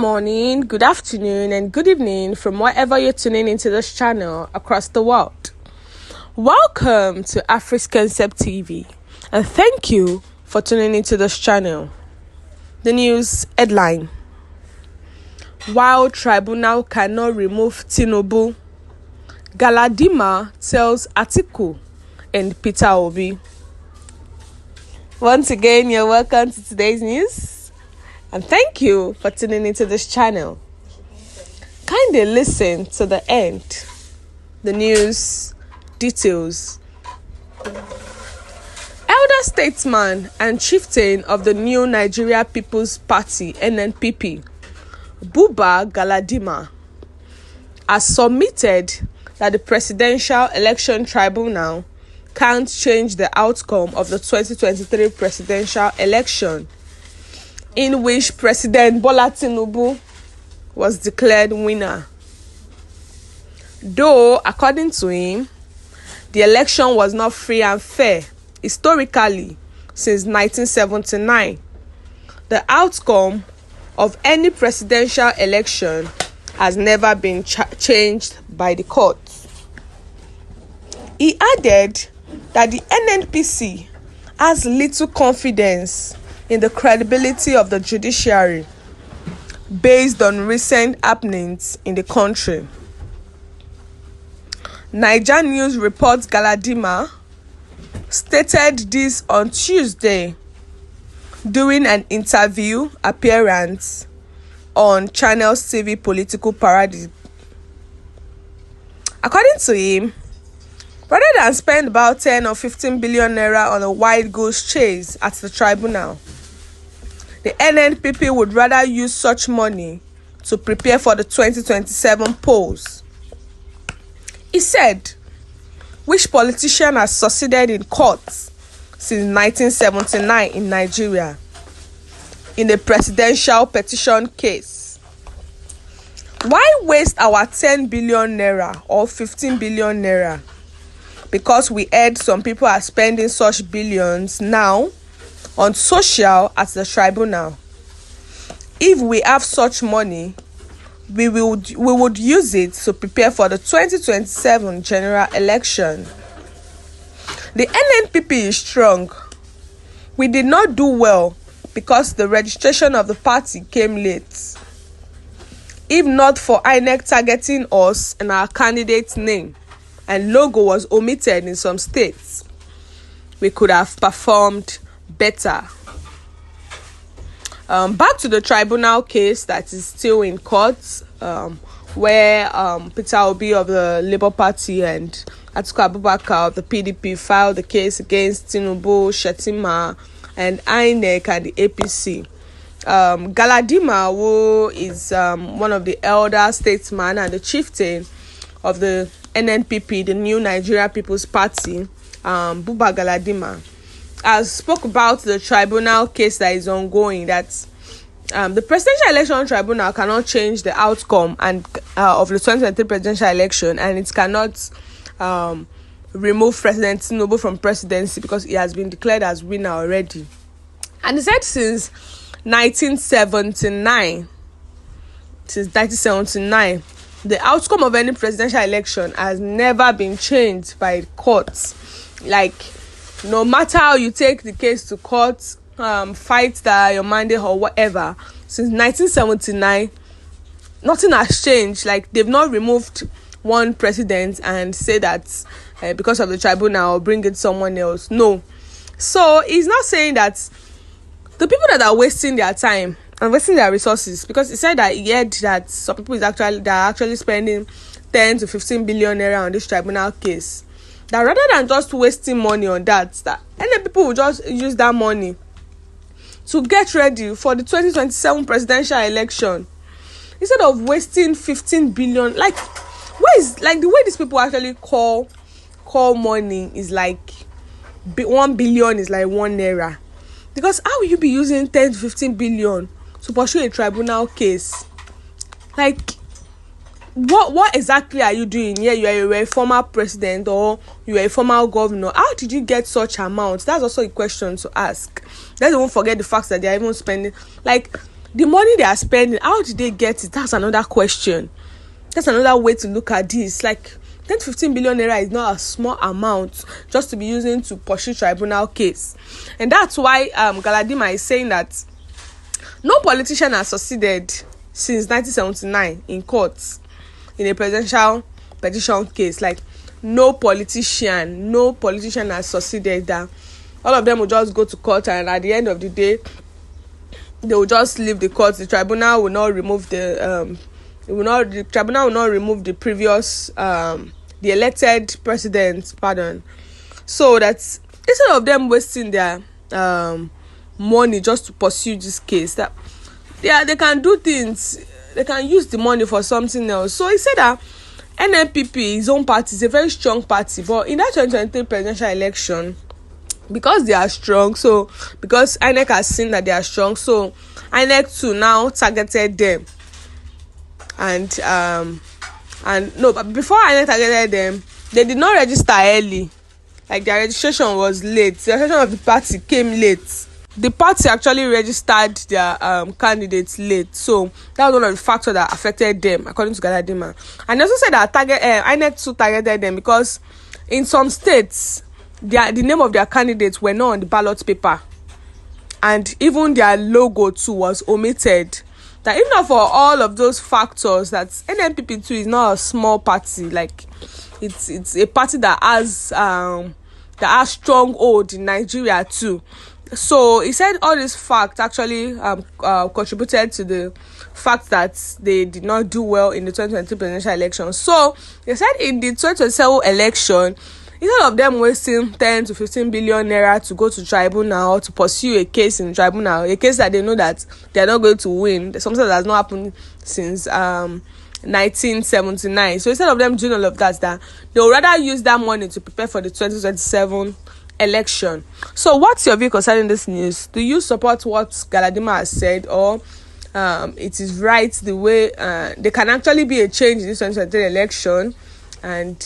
morning, good afternoon, and good evening from wherever you're tuning into this channel across the world. Welcome to Africa's Concept TV, and thank you for tuning into this channel. The news headline: while tribunal cannot remove Tinubu, Galadima tells Atiku and Peter Obi. Once again, you're welcome to today's news, and thank you for tuning into this channel. Kindly listen to the end. The news details. Elder statesman and chieftain of the new Nigeria People's Party (NNPP), Buba Galadima, has submitted that the Presidential Election Tribunal can't change the outcome of the 2023 presidential election, in which President Bola Tinubu was declared winner. Though, according to him, the election was not free and fair historically since 1979. The outcome of any presidential election has never been changed by the courts. He added that the NNPC has little confidence in the credibility of the judiciary based on recent happenings in the country. Niger News reports Galadima stated this on Tuesday during an interview appearance on Channel's TV Political Parody. According to him, rather than spend about 10 or 15 billion naira on a wild goose chase at the tribunal, the NNPP would rather use such money to prepare for the 2027 polls. He said, which politician has succeeded in courts since 1979 in Nigeria in a presidential petition case? Why waste our 10 billion naira or 15 billion naira? Because we heard some people are spending such billions now on social at the tribunal. If we have such money, we would use it to prepare for the 2027 general election. The NNPP is strong. We did not do well because the registration of the party came late. If not for INEC targeting us and our candidate's name and logo was omitted in some states, we could have performed better. Back to the tribunal case that is still in court, where Peter Obi of the Labour Party and Atiku Abubakar of the PDP filed the case against Tinubu, Shettima, and INEC and the APC. Galadima, who is one of the elder statesmen and the chieftain of the NNPP, the new Nigeria People's Party, Buba Galadima, has spoke about the tribunal case that is ongoing, that the Presidential Election Tribunal cannot change the outcome and of the 2023 presidential election, and it cannot remove President Tinubu from presidency because he has been declared as winner already. And he said since 1979, the outcome of any presidential election has never been changed by courts. Like, no matter how you take the case to court, fight your mandate or whatever, since 1979, nothing has changed. Like, they've not removed one president and say that because of the tribunal, bring in someone else. No. So he's not saying that the people that are wasting their time and wasting their resources, because he said that he heard that some people are actually spending 10 to 15 billion naira on this tribunal case, that rather than just wasting money on that any people will just use that money to get ready for the 2027 presidential election instead of wasting 15 billion. Like, where is, like, the way these people actually call money is like 1 billion is like 1 naira. Because how will you be using 10 to 15 billion to pursue a tribunal case? Like, what exactly are you doing? Yeah, you are a former president or you are a former governor. How did you get such amounts? That's also a question to ask. Let's don't forget the fact that they are even spending, like, the money they are spending, how did they get it? That's another question. That's another way to look at this. Like 10 to 15 billion naira is not a small amount just to be using to pursue tribunal case. And that's why Galadima is saying that no politician has succeeded since 1979 in courts in a presidential petition case. Like no politician has succeeded. That all of them will just go to court, and at the end of the day they will just leave the court. The tribunal will not remove the tribunal will not remove the previous the elected president, so that instead of them wasting their money just to pursue this case, that they can do things, they can use the money for something else. So he said that NNPP, his own party, is a very strong party, but in that 2023 presidential election, because they are strong, so because INEC has seen that they are strong, so INEC too now targeted them. And no, but before INEC targeted them, they did not register early. Like their registration was late. The registration of the party came late. The party actually registered their candidates late, so that was one of the factors that affected them, according to Galadima. And they also said that INEC too targeted them because in some states, the name of their candidates were not on the ballot paper, and even their logo too was omitted. That if not for all of those factors, that NNPP too is not a small party. Like it's a party that has stronghold in Nigeria too. So he said all these facts actually contributed to the fact that they did not do well in the 2022 presidential election. So they said in the 2027 election, instead of them wasting 10 to 15 billion naira to go to tribunal to pursue a case in tribunal, a case that they know that they are not going to win, something that has not happened since 1979. So instead of them doing all of that, they would rather use that money to prepare for the 2027 election. So what's your view concerning this news? Do you support what Galadima has said, or it is right the way there can actually be a change in this 2023 election, and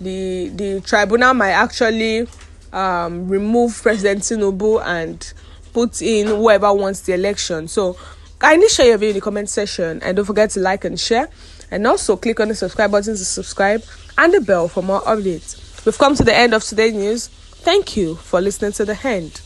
the tribunal might actually remove President Tinubu and put in whoever wants the election? So kindly share your view in the comment section, and don't forget to like and share, and also click on the subscribe button to subscribe and the bell for more updates. We've come to the end of today's news. Thank you for listening to the end.